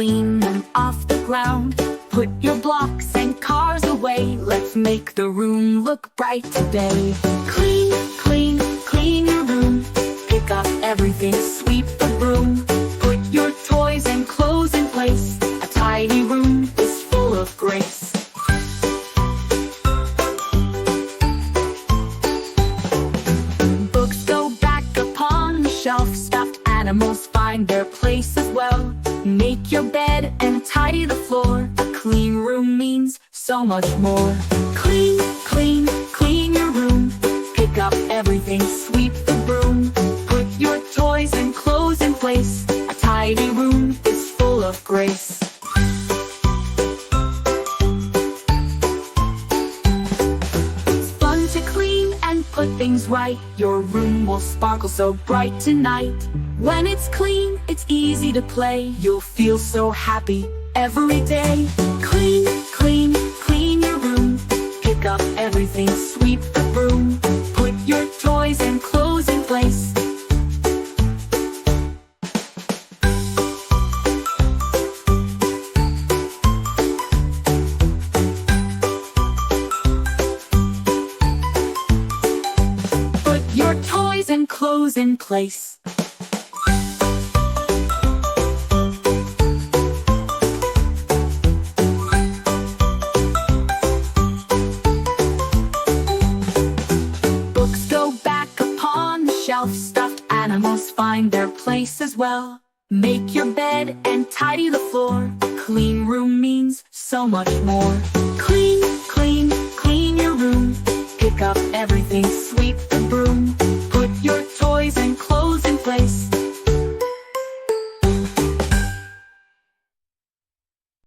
clean them off the ground. Put your blocks and cars away. Let's make the room look bright today. Clean, clean, clean your room. Pick up everything, sweep the broom. Put your toys and clothes in place. A tidy room is full of grace. Books go back upon the shelf. Stuffed animals find their place as well. Make your bed and tidy the floor. A clean room means so much more. Clean, clean, clean your room. Pick up everything, sweep the broom. Put your toys and clothes in place. A tidy room is full of grace. It's fun to clean and put things right. Your room will sparkle so bright tonight. When it's clean, it's easy to play. You'll feel so happy every day. Clean, clean, clean your room. Pick up everything, sweep the broom. Put your toys and clothes in place. Put your toys and clothes in place. Stuffed animals find their place as well. Make your bed and tidy the floor. A clean room means so much more. Clean, clean, clean your room. Pick up everything, sweep the broom.